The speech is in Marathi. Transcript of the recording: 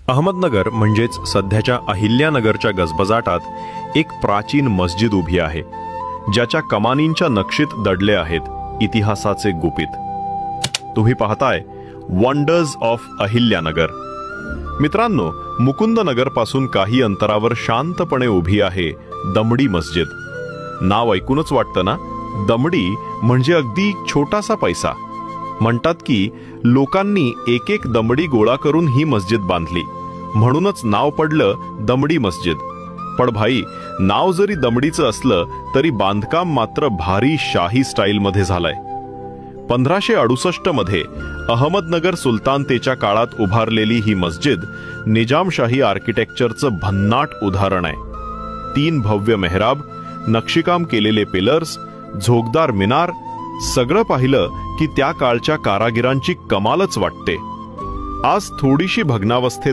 अहमदनगर म्हणजेच सध्याच्या अहिल्यानगरच्या गजबजाटात एक प्राचीन मस्जिद उभी आहे, ज्याच्या कमानींच्या नक्षीत दडले आहेत इतिहासाचे गुपित. तुम्ही पाहताय वंडर्स ऑफ अहिल्यानगर. मित्रांनो, मुकुंदनगर पासून काही अंतरावर शांतपणे उभी आहे दमडी मस्जिद. नाव ऐकूनच वाटतं ना, दमडी म्हणजे अगदी छोटासा पैसा. म्हणतात की लोकांनी एक एक दमडी गोळा करून ही मस्जिद बांधली, म्हणूनच नाव पडलं दमडी मस्जिद. पण भाई, नाव जरी दमडीचं असलं तरी बांधकाम मात्र भारी शाही स्टाईलमध्ये झालंय. 1568 मध्ये अहमदनगर सुलतानतेच्या काळात उभारलेली ही मस्जिद निजामशाही आर्किटेक्चरचं भन्नाट उदाहरण आहे. 3 भव्य मेहराब, नक्षीकाम केलेले पिलर्स, झोगदार मिनार, सगळं पाहिलं की त्या काळच्या कारागिरांची कमालच वाटते. आज थोडीशी भग्नावस्थेत